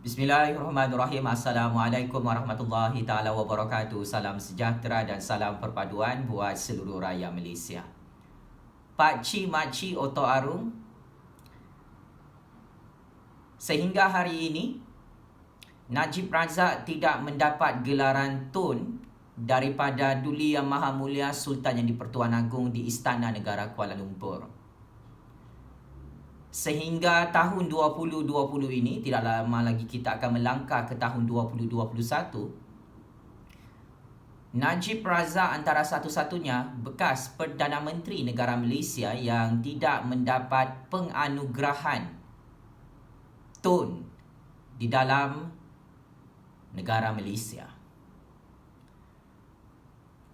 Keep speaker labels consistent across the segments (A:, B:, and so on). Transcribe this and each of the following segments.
A: Bismillahirrahmanirrahim. Assalamualaikum warahmatullahi taala wabarakatuh. Salam sejahtera dan salam perpaduan buat seluruh rakyat Malaysia. Pak Cik Mak Cik Oto Arum, sehingga hari ini Najib Razak tidak mendapat gelaran Tun daripada Duli Yang Maha Mulia Sultan Yang di-Pertuan Agong di Istana Negara Kuala Lumpur. Sehingga tahun 2020 ini, tidak lama lagi kita akan melangkah ke tahun 2021, Najib Razak antara satu-satunya bekas Perdana Menteri Negara Malaysia yang tidak mendapat penganugerahan Tun di dalam negara Malaysia.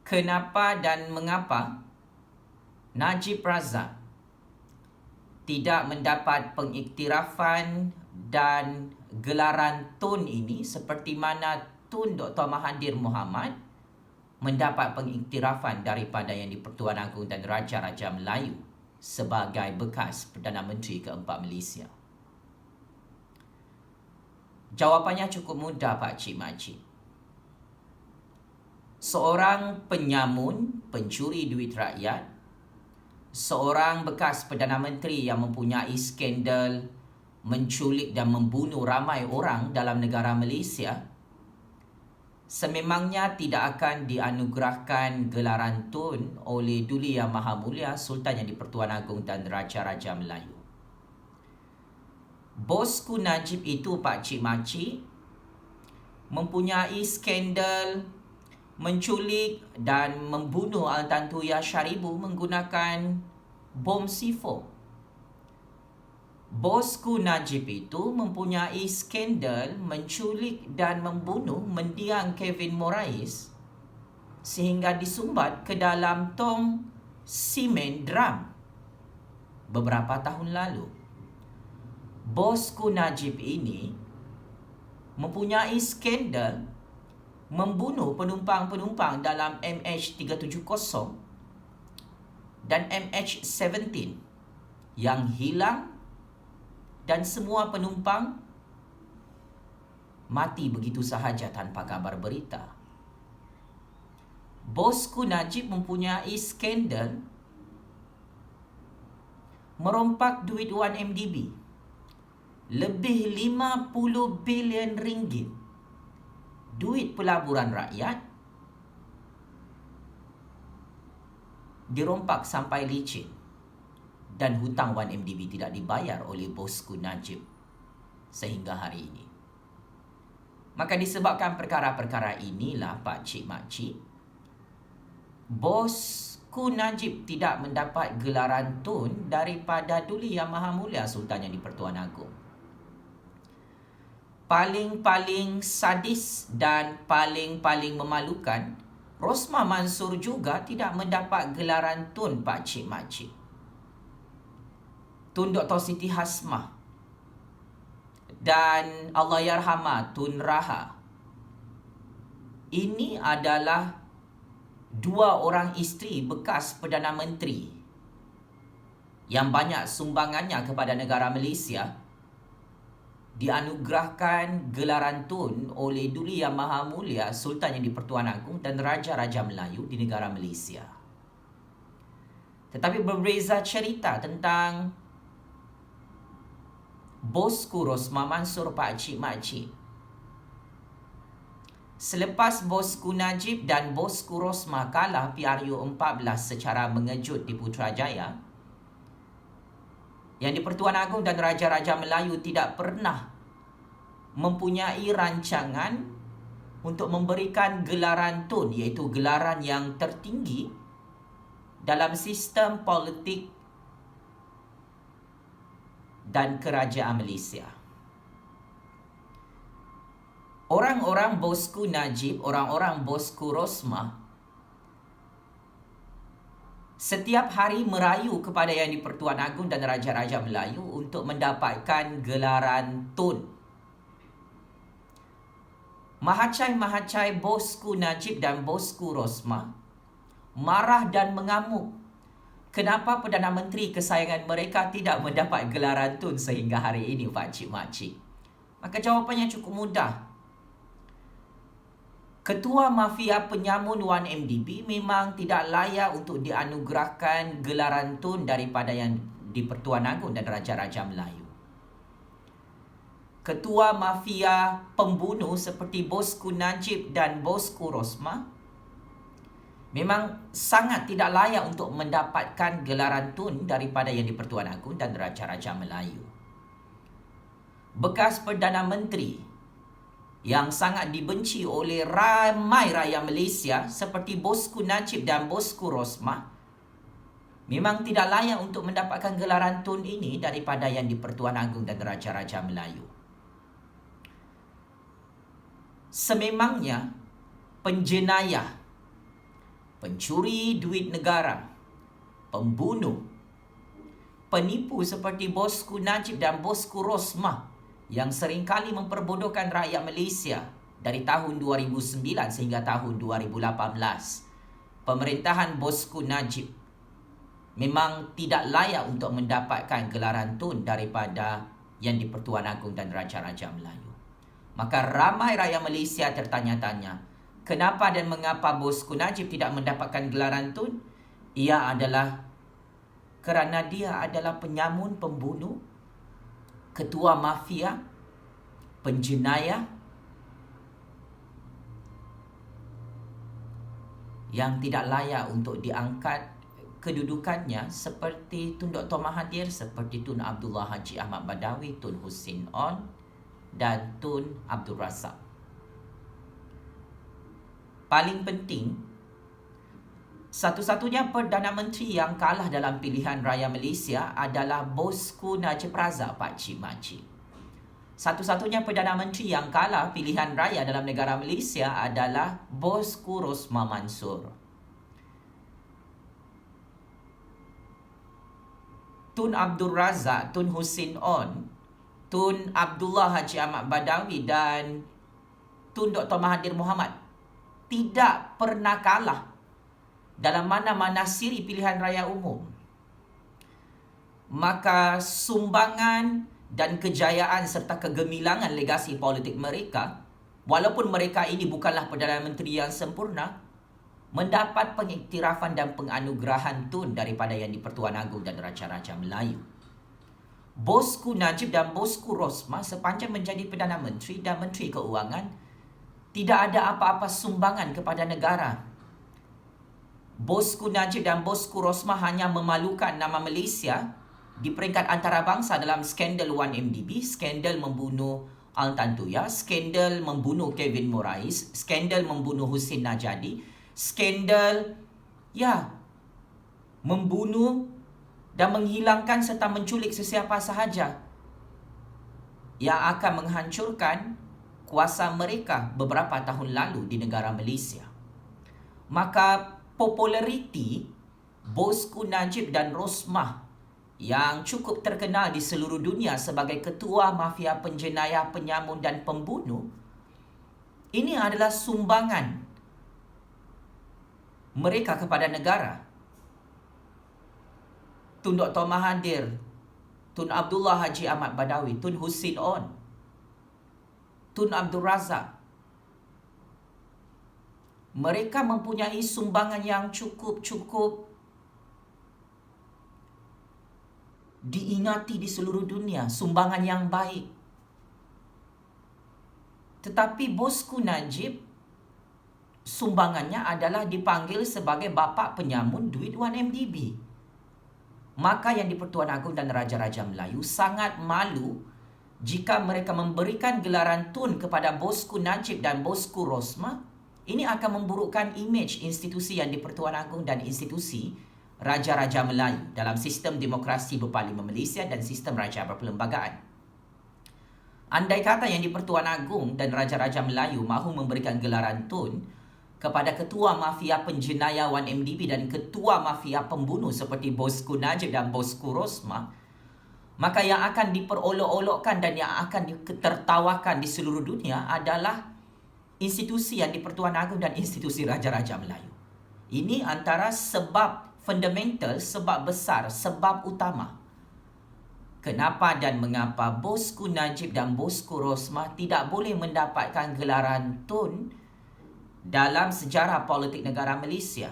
A: Kenapa dan mengapa Najib Razak tidak mendapat pengiktirafan dan gelaran Tun ini seperti mana Tun Dr. Mahathir Mohamad mendapat pengiktirafan daripada Yang di-Pertuan Agong dan Raja-Raja Melayu sebagai bekas Perdana Menteri keempat Malaysia? Jawapannya cukup mudah, Pak Cik Mak Cik. Seorang penyamun, pencuri duit rakyat, seorang bekas Perdana Menteri yang mempunyai skandal menculik dan membunuh ramai orang dalam negara Malaysia, sememangnya tidak akan dianugerahkan gelaran Tun oleh Duli Yang Maha Mulia Sultan Yang di-Pertuan Agong dan Raja-Raja Melayu. Bosku Najib itu, Pak Cik Mak Cik, mempunyai skandal menculik dan membunuh Al-Tan Tuya Syaribu menggunakan bom C4. Bosku Najib itu mempunyai skandal menculik dan membunuh mendiang Kevin Morais sehingga disumbat ke dalam tong simen drum beberapa tahun lalu. Bosku Najib ini mempunyai skandal membunuh penumpang-penumpang dalam MH370 dan MH17 yang hilang dan semua penumpang mati begitu sahaja tanpa kabar berita. Bosku Najib mempunyai skandal merompak duit 1MDB lebih 50 bilion ringgit, duit pelaburan rakyat, dirompak sampai licin dan hutang 1MDB tidak dibayar oleh bosku Najib sehingga hari ini. Maka disebabkan perkara-perkara inilah, Pak Cik Mak Cik, bosku Najib tidak mendapat gelaran Tun daripada Duli Yang Maha Mulia Sultan Yang di-Pertuan Agong. Paling-paling sadis dan paling-paling memalukan, Rosmah Mansor juga tidak mendapat gelaran Tun, Pak Cik Mak Cik. Tun Dr. Siti Hasmah dan Allahyarhamah Tun Raha. Ini adalah dua orang isteri bekas Perdana Menteri yang banyak sumbangannya kepada negara Malaysia dianugerahkan gelaran Tun oleh Duli Yang Maha Mulia Sultan Yang di-Pertuan Agong dan Raja-Raja Melayu di negara Malaysia. Tetapi berbeza cerita tentang bosku Rosmah Mansor, Pak Cik Mak Cik. Selepas bosku Najib dan bosku Rosmah kalah PRU14 secara mengejut di Putrajaya, Yang di-Pertuan Agong dan Raja-Raja Melayu tidak pernah mempunyai rancangan untuk memberikan gelaran Tun, iaitu gelaran yang tertinggi dalam sistem politik dan kerajaan Malaysia. Orang-orang bosku Najib, orang-orang bosku Rosmah setiap hari merayu kepada Yang di-Pertuan Agong dan Raja-Raja Melayu untuk mendapatkan gelaran Tun. Mahacai-mahacai bosku Najib dan bosku Rosmah marah dan mengamuk kenapa Perdana Menteri kesayangan mereka tidak mendapat gelaran Tun sehingga hari ini, Pak Cik Mak Cik. Maka jawapannya cukup mudah. Ketua Mafia Penyamun 1MDB memang tidak layak untuk dianugerahkan gelaran tun daripada yang di-Pertuan Agong dan Raja-Raja Melayu. Ketua Mafia Pembunuh seperti Bosku Najib dan Bosku Rosmah memang sangat tidak layak untuk mendapatkan gelaran tun daripada yang di-Pertuan Agong dan Raja-Raja Melayu. Bekas Perdana Menteri yang sangat dibenci oleh ramai rakyat Malaysia seperti Bosku Najib dan Bosku Rosmah memang tidak layak untuk mendapatkan gelaran tun ini daripada yang di-Pertuan Agong dan Raja-Raja Melayu. Sememangnya penjenayah, pencuri duit negara, pembunuh, penipu seperti Bosku Najib dan Bosku Rosmah yang seringkali memperbodohkan rakyat Malaysia dari tahun 2009 sehingga tahun 2018. Pemerintahan Bosku Najib memang tidak layak untuk mendapatkan gelaran tun daripada yang di-Pertuan Agong dan Raja-Raja Melayu. Maka ramai rakyat Malaysia tertanya-tanya, kenapa dan mengapa Bosku Najib tidak mendapatkan gelaran tun? Ia adalah kerana dia adalah penyamun, pembunuh, ketua mafia, penjenayah yang tidak layak untuk diangkat kedudukannya seperti Tun Dr. Mahathir, seperti Tun Abdullah Haji Ahmad Badawi, Tun Hussein On dan Tun Abdul Razak. Paling penting, satu-satunya Perdana Menteri yang kalah dalam pilihan raya Malaysia adalah Bosku Najib Razak Pakcik Makcik. Satu-satunya Perdana Menteri yang kalah pilihan raya dalam negara Malaysia adalah Bosku Rosmah Mansor. Tun Abdul Razak, Tun Hussein On, Tun Abdullah Haji Ahmad Badawi dan Tun Dr. Mahathir Mohamad tidak pernah kalah dalam mana-mana siri pilihan raya umum. Maka sumbangan dan kejayaan serta kegemilangan legasi politik mereka, walaupun mereka ini bukanlah Perdana Menteri yang sempurna, mendapat pengiktirafan dan penganugerahan tun daripada yang di-Pertuan Agong dan Raja-Raja Melayu. Bosku Najib dan Bosku Rosmah sepanjang menjadi Perdana Menteri dan Menteri Keuangan tidak ada apa-apa sumbangan kepada negara. Bosku Najib dan Bosku Rosmah hanya memalukan nama Malaysia di peringkat antarabangsa dalam skandal 1MDB, skandal membunuh Al Tantuya, skandal membunuh Kevin Morais, skandal membunuh Husin Najadi, skandal membunuh dan menghilangkan serta menculik sesiapa sahaja yang akan menghancurkan kuasa mereka beberapa tahun lalu di negara Malaysia. Maka populariti Bosku Najib dan Rosmah yang cukup terkenal di seluruh dunia sebagai ketua mafia penjenayah, penyamun dan pembunuh, ini adalah sumbangan mereka kepada negara. Tun Dr. Mahathir, Tun Abdullah Haji Ahmad Badawi, Tun Hussein On, Tun Abdul Razak, mereka mempunyai sumbangan yang cukup diingati di seluruh dunia, sumbangan yang baik. Tetapi Bosku Najib, sumbangannya adalah dipanggil sebagai bapa penyamun duit 1MDB. Maka yang di-Pertuan Agong dan Raja-Raja Melayu sangat malu jika mereka memberikan gelaran tun kepada Bosku Najib dan Bosku Rosmah. Ini akan memburukkan imej institusi yang di-Pertuan Agong dan institusi Raja-Raja Melayu dalam sistem demokrasi berparlimen Malaysia dan sistem raja berperlembagaan. Andai kata yang di-Pertuan Agong dan Raja-Raja Melayu mahu memberikan gelaran tun kepada ketua mafia penjenayah 1MDB dan ketua mafia pembunuh seperti Bosku Najib dan Bosku Rosmah, maka yang akan diperolok-olokkan dan yang akan ditertawakan di seluruh dunia adalah institusi yang di-Pertuan Agong dan institusi Raja-Raja Melayu. Ini antara sebab fundamental, sebab besar, sebab utama kenapa dan mengapa Bosku Najib dan Bosku Rosmah tidak boleh mendapatkan gelaran Tun dalam sejarah politik negara Malaysia.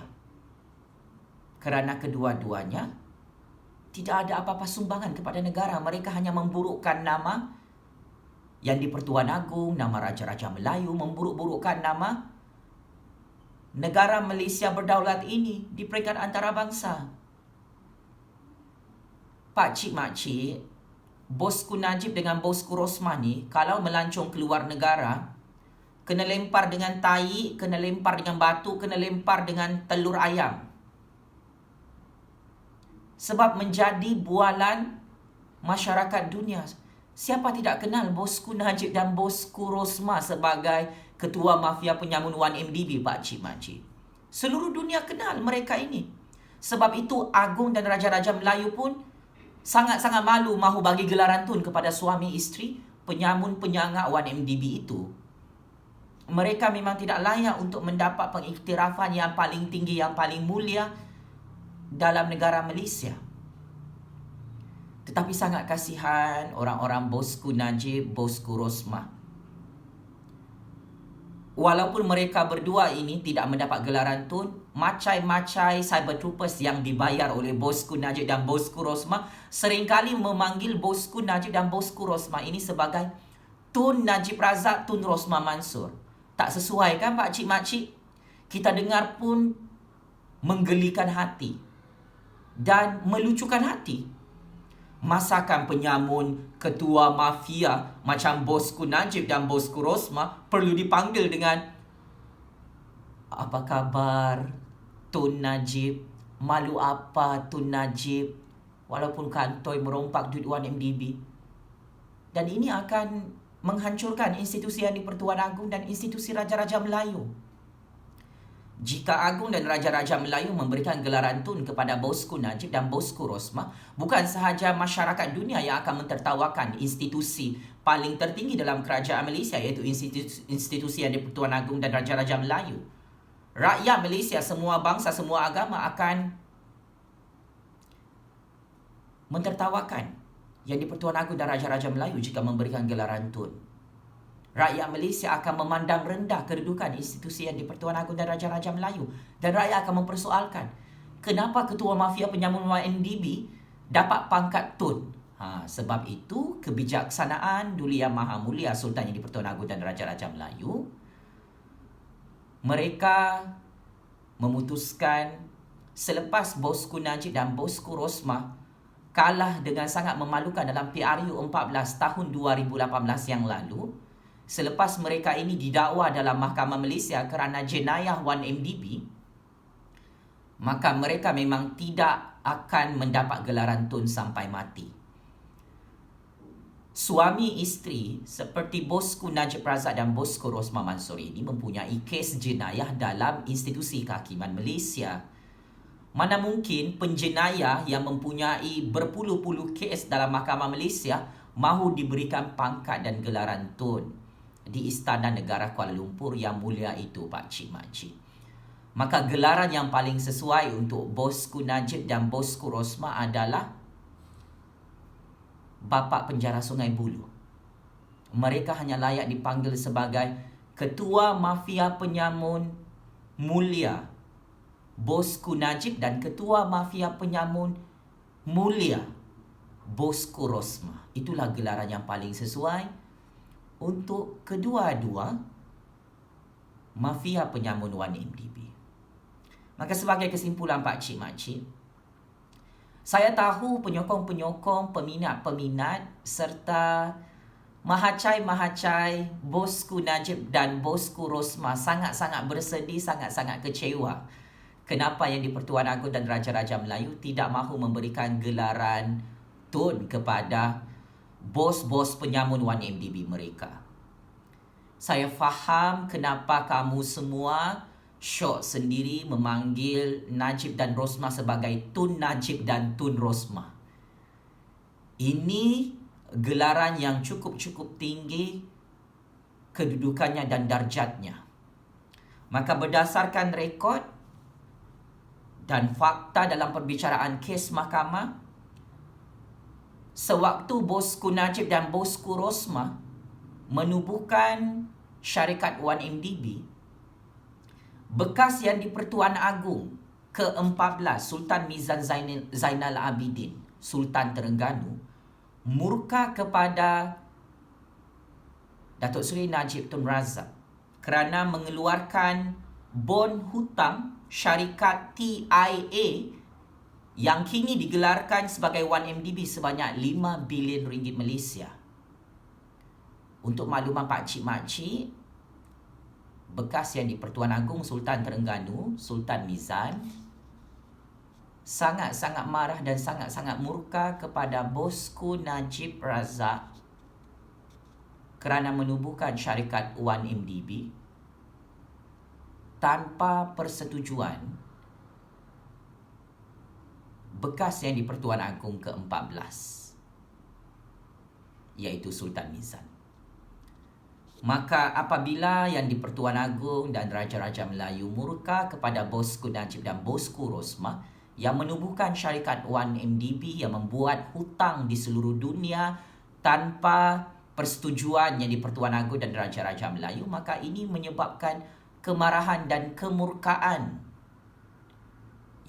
A: Kerana kedua-duanya tidak ada apa-apa sumbangan kepada negara. Mereka hanya memburukkan nama yang di Pertuan Agong, nama Raja-Raja Melayu, memburuk-burukkan nama negara Malaysia berdaulat ini di peringkat antarabangsa. Pakcik makcik, Bosku Najib dengan Bosku Rosmah ni kalau melancong keluar negara, kena lempar dengan tai, kena lempar dengan batu, kena lempar dengan telur ayam. Sebab menjadi bualan masyarakat dunia. Siapa tidak kenal Bosku Najib dan Bosku Rosmah sebagai ketua mafia penyamun 1MDB, pakcik makcik? Seluruh dunia kenal mereka ini. Sebab itu Agong dan Raja-Raja Melayu pun sangat-sangat malu mahu bagi gelaran Tun kepada suami isteri penyamun penyangak 1MDB itu. Mereka memang tidak layak untuk mendapat pengiktirafan yang paling tinggi, yang paling mulia dalam negara Malaysia. Tetapi sangat kasihan orang-orang Bosku Najib, Bosku Rosmah. Walaupun mereka berdua ini tidak mendapat gelaran Tun, macai-macai cyber troopers yang dibayar oleh Bosku Najib dan Bosku Rosmah seringkali memanggil Bosku Najib dan Bosku Rosmah ini sebagai Tun Najib Razak, Tun Rosmah Mansur. Tak sesuai kan pakcik makcik? Kita dengar pun menggelikan hati dan melucukan hati. Masakan penyamun ketua mafia macam Bosku Najib dan Bosku Rosmah perlu dipanggil dengan apa khabar Tun Najib? Malu apa Tun Najib? Walaupun kantoi merompak duit 1MDB. Dan ini akan menghancurkan institusi yang di Pertuan Agong dan institusi Raja-Raja Melayu. Jika Agong dan Raja-Raja Melayu memberikan gelaran Tun kepada Bosku Najib dan Bosku Rosmah, bukan sahaja masyarakat dunia yang akan mentertawakan institusi paling tertinggi dalam kerajaan Malaysia, iaitu institusi yang di Pertuan Agong dan Raja-Raja Melayu. Rakyat Malaysia, semua bangsa, semua agama akan mentertawakan yang di Pertuan Agong dan Raja-Raja Melayu jika memberikan gelaran Tun. Rakyat Malaysia akan memandang rendah kedudukan institusi yang di Pertuan Agong dan Raja-Raja Melayu. Dan rakyat akan mempersoalkan, kenapa ketua mafia penyamun 1MDB dapat pangkat Tun? Sebab itu, kebijaksanaan Duli Yang Maha Mulia Sultan yang di Pertuan Agong dan Raja-Raja Melayu, mereka memutuskan selepas Bosku Najib dan Bosku Rosmah kalah dengan sangat memalukan dalam PRU 14 tahun 2018 yang lalu, selepas mereka ini didakwa dalam Mahkamah Malaysia kerana jenayah 1MDB, maka mereka memang tidak akan mendapat gelaran Tun sampai mati. Suami isteri seperti Bosku Najib Razak dan Bosku Rosmah Mansur ini mempunyai kes jenayah dalam institusi kehakiman Malaysia. Mana mungkin penjenayah yang mempunyai berpuluh-puluh kes dalam Mahkamah Malaysia mahu diberikan pangkat dan gelaran Tun di Istana Negara Kuala Lumpur yang mulia itu, pakcik makcik. Maka gelaran yang paling sesuai untuk Bosku Najib dan Bosku Rosmah adalah Bapa Penjara Sungai Buloh. Mereka hanya layak dipanggil sebagai Ketua Mafia Penyamun Mulia Bosku Najib dan Ketua Mafia Penyamun Mulia Bosku Rosmah. Itulah gelaran yang paling sesuai untuk kedua-dua mafia penyamun 1MDB. Maka sebagai kesimpulan pakcik makcik, saya tahu penyokong-penyokong, peminat-peminat serta mahacai-mahacai Bosku Najib dan Bosku Rosmah sangat-sangat bersedih, sangat-sangat kecewa kenapa yang di Pertuan Agong dan Raja-Raja Melayu tidak mahu memberikan gelaran Tun kepada bos-bos penyamun 1MDB mereka. Saya faham kenapa kamu semua syok sendiri memanggil Najib dan Rosmah sebagai Tun Najib dan Tun Rosmah. Ini gelaran yang cukup-cukup tinggi kedudukannya dan darjatnya. Maka berdasarkan rekod dan fakta dalam perbicaraan kes mahkamah, sewaktu Bosku Najib dan Bosku Rosmah menubuhkan syarikat 1MDB, bekas Yang di-Pertuan Agong ke-14 Sultan Mizan Zainal Abidin, Sultan Terengganu, murka kepada Datuk Seri Najib Tun Razak kerana mengeluarkan bon hutang syarikat TIA yang kini digelarkan sebagai 1MDB sebanyak 5 bilion ringgit Malaysia. Untuk makluman pakcik-makcik, bekas Yang di-Pertuan Agong Sultan Terengganu, Sultan Mizan, sangat-sangat marah dan sangat-sangat murka kepada Bosku Najib Razak kerana menubuhkan syarikat 1MDB tanpa persetujuan bekas Yang di-Pertuan Agong ke-14, iaitu Sultan Mizan. Maka apabila Yang di-Pertuan Agong dan Raja-Raja Melayu murka kepada Bosku Najib dan Bosku Rosmah yang menubuhkan syarikat 1MDB yang membuat hutang di seluruh dunia tanpa persetujuan Yang di-Pertuan Agong dan Raja-Raja Melayu, maka ini menyebabkan kemarahan dan kemurkaan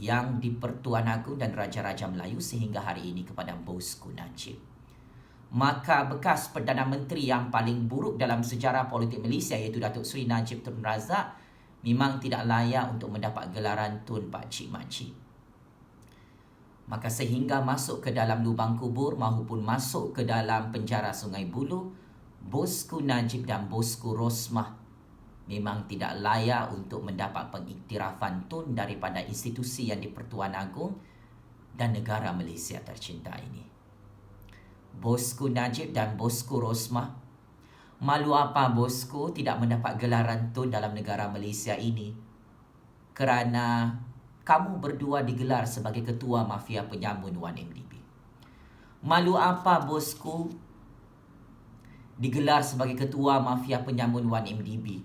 A: Yang di-Pertuan Agong dan Raja-Raja Melayu sehingga hari ini kepada Bosku Najib. Maka bekas Perdana Menteri yang paling buruk dalam sejarah politik Malaysia, iaitu Datuk Seri Najib Tun Razak, memang tidak layak untuk mendapat gelaran Tun Pakcik Makcik. Maka sehingga masuk ke dalam lubang kubur maupun masuk ke dalam penjara Sungai Buloh, Bosku Najib dan Bosku Rosmah memang tidak layak untuk mendapat pengiktirafan Tun daripada institusi Yang di-Pertuan Agong dan negara Malaysia tercinta ini. Bosku Najib dan Bosku Rosmah, malu apa bosku tidak mendapat gelaran Tun dalam negara Malaysia ini kerana kamu berdua digelar sebagai ketua mafia penyamun 1MDB. Malu apa bosku digelar sebagai ketua mafia penyamun 1MDB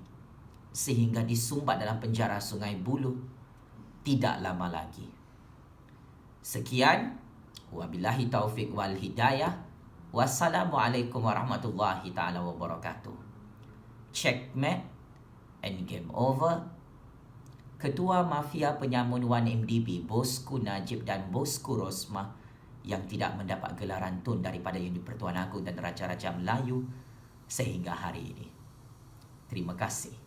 A: sehingga disumbat dalam penjara Sungai Buloh tidak lama lagi. Sekian, wabillahi taufik wal hidayah. Wassalamualaikum warahmatullahi taala wabarakatuh. Checkmate and game over. Ketua mafia penyamun 1MDB Bosku Najib dan Bosku Rosmah yang tidak mendapat gelaran Tun daripada Yang di-Pertuan Agong dan Raja-Raja Melayu sehingga hari ini. Terima kasih.